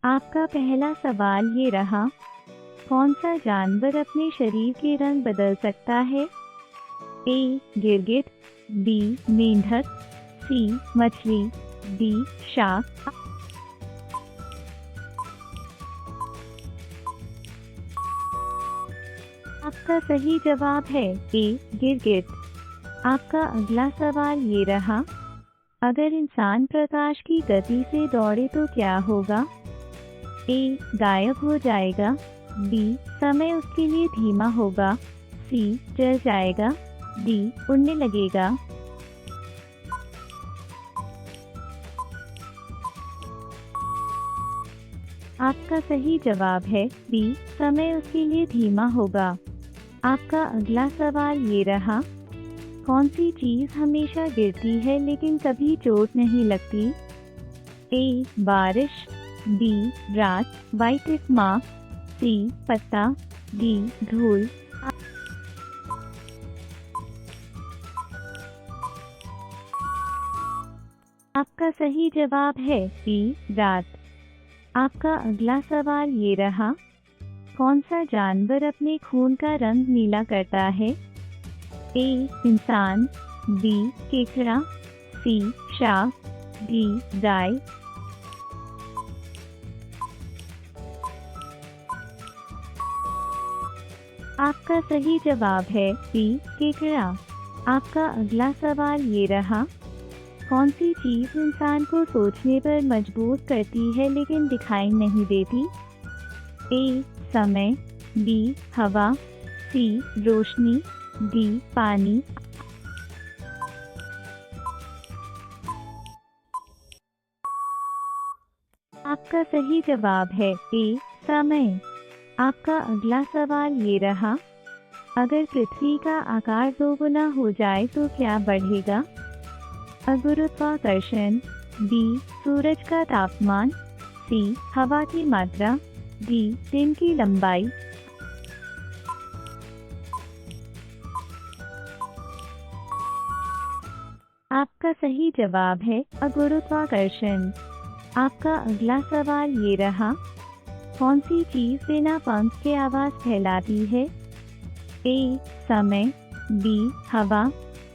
आपका पहला सवाल ये रहा, कौन सा जानवर अपने शरीर के रंग बदल सकता है? ए. गिरगिट, बी. मेंढक, सी. मछली, डी. शार्क। आपका सही जवाब है ए. गिरगिट। आपका अगला सवाल ये रहा, अगर इंसान प्रकाश की गति से दौड़े तो क्या होगा? ए. गायब हो जाएगा, बी. समय उसके लिए धीमा होगा, सी. जल जाएगा, डी. उड़ने लगेगा। आपका सही जवाब है बी. समय उसके लिए धीमा होगा। आपका अगला सवाल ये रहा, कौन सी चीज़ हमेशा गिरती है लेकिन कभी चोट नहीं लगती? ए. बारिश, बी. रात, व्हाइट मार्क, सी. पत्ता, डी. धूल। आपका सही जवाब है बी. रात। आपका अगला सवाल ये रहा, कौन सा जानवर अपने खून का रंग नीला करता है? ए. इंसान, बी. केकड़ा, सी. Shark, D. गाय। आपका सही जवाब है बी. केकड़ा। आपका अगला सवाल ये रहा, कौन सी चीज़ इंसान को सोचने पर मजबूर करती है लेकिन दिखाई नहीं देती? ए. समय, बी. हवा, सी. रोशनी, डी. पानी। आपका सही जवाब है ए. समय। आपका अगला सवाल ये रहा, अगर पृथ्वी का आकार 2 गुना हो जाए तो क्या बढ़ेगा? अ. गुरुत्वाकर्षण, बी. सूरज का तापमान, सी. हवा की मात्रा, डी. दिन की लंबाई। आपका सही जवाब है अ. गुरुत्वाकर्षण। आपका अगला सवाल ये रहा, कौन सी चीज़ बिना पंख के आवाज़ फैलाती है? ए. समय, बी. हवा,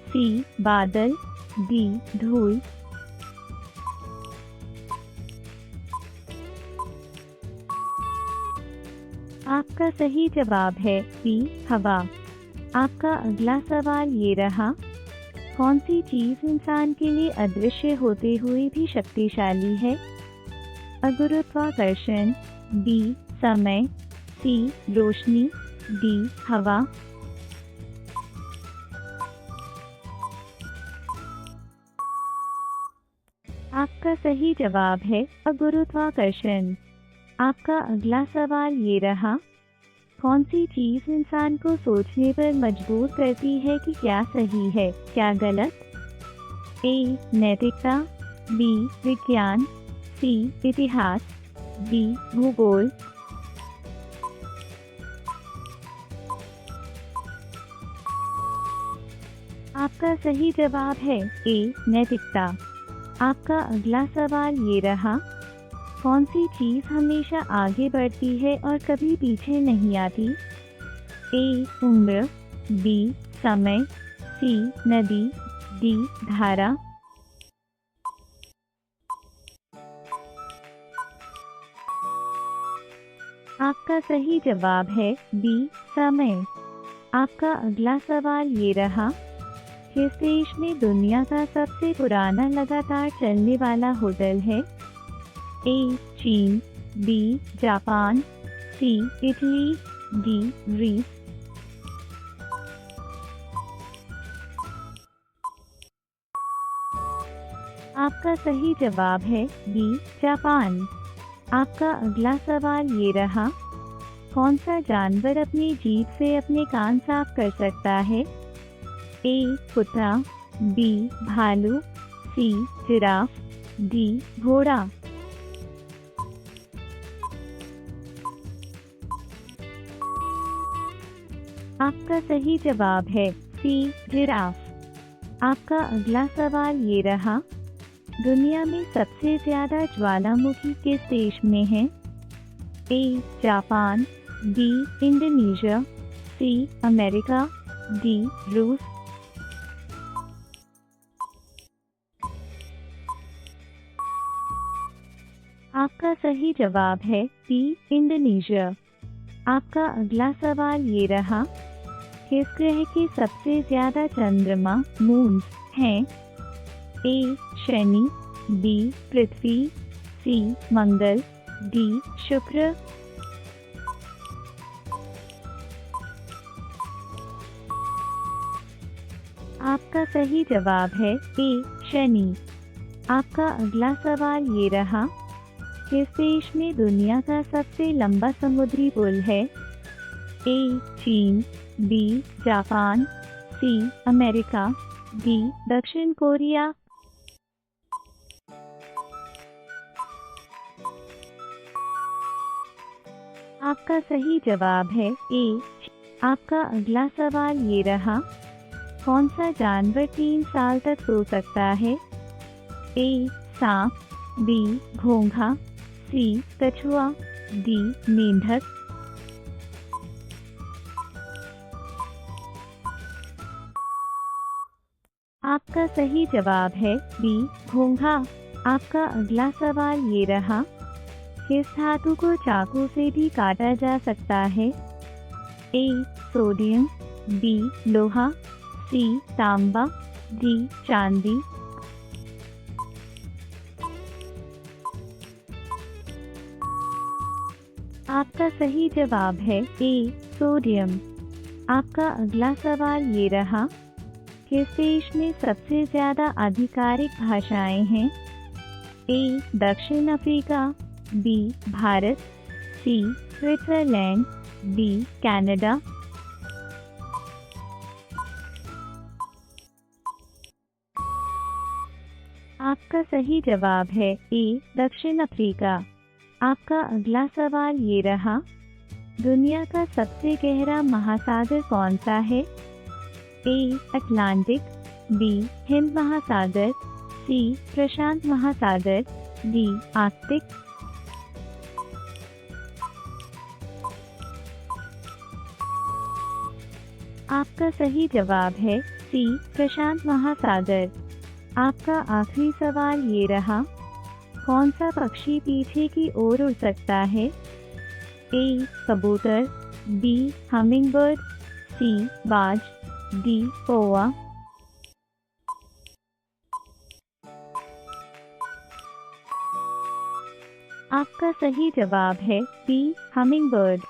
सी. बादल, डी. धूल। आपका सही जवाब है बी. हवा। आपका अगला सवाल ये रहा, कौन सी चीज़ इंसान के लिए अदृश्य होते हुए भी शक्तिशाली है? अ. गुरुत्वाकर्षण, बी. समय, सी. रोशनी, डी. हवा। आपका सही जवाब है अ. गुरुत्वाकर्षण। आपका अगला सवाल ये रहा, कौन सी चीज़ इंसान को सोचने पर मजबूर करती है कि क्या सही है, क्या गलत? ए. नैतिकता, बी. विज्ञान, सी. इतिहास, डी. भूगोल। आपका सही जवाब है ए. नैतिकता। आपका अगला सवाल ये रहा, कौन सी चीज़ हमेशा आगे बढ़ती है और कभी पीछे नहीं आती? ए. उम्र, बी. समय, सी. नदी, डी. धारा। आपका सही जवाब है बी. समय। आपका अगला सवाल ये रहा, किस देश में दुनिया का सबसे पुराना लगातार चलने वाला होटल है? ए. चीन, B. Japan, C. Italy, D. Greece. आपका सही जवाब है बी. जापान। आपका अगला सवाल ये रहा, कौन सा जानवर अपनी जीभ से अपने कान साफ कर सकता है? ए. कुत्ता, बी. भालू, सी. Giraffe, D. घोड़ा। आपका सही जवाब है सी. जिराफ। आपका अगला सवाल ये रहा, दुनिया में सबसे ज्यादा ज्वालामुखी किस देश में है? A Japan, B Indonesia, C America, D रूस। आपका सही जवाब है बी इंडोनेशिया। आपका अगला सवाल ये रहा, किस ग्रह के सबसे ज्यादा चंद्रमा मून्स हैं? ए शनि, बी पृथ्वी, सी मंगल, डी शुक्र। आपका सही जवाब है ए शनि। आपका अगला सवाल ये रहा, किस देश में दुनिया का सबसे लंबा समुद्री पुल है? ए चीन, B Japan, C America, D दक्षिण कोरिया। आपका सही जवाब है ए। आपका अगला सवाल ये रहा, कौन सा जानवर 3 साल तक सो सकता है? ए सांप, बी घोंघा, सी कछुआ, डी मेंढक। आपका सही जवाब है बी घोंघा। आपका अगला सवाल ये रहा, किस धातु को चाकू से भी काटा जा सकता है? ए सोडियम, बी लोहा, सी तांबा, डी चांदी। आपका सही जवाब है ए सोडियम। आपका अगला सवाल ये रहा, किस देश में सबसे ज्यादा आधिकारिक भाषाएं हैं? ए दक्षिण अफ्रीका, बी भारत, सी स्विट्जरलैंड, डी कनाडा। आपका सही जवाब है ए दक्षिण अफ्रीका। आपका अगला सवाल ये रहा, दुनिया का सबसे गहरा महासागर कौन सा है? ए अटलांटिक, बी हिंद महासागर, सी प्रशांत महासागर, डी आर्कटिक। आपका सही जवाब है सी प्रशांत महासागर। आपका आखिरी सवाल ये रहा, कौन सा पक्षी पीछे की ओर उड़ सकता है? ए कबूतर, बी हमिंगबर्ड, सी बाज, डी कौवा। आपका सही जवाब है बी हमिंगबर्ड।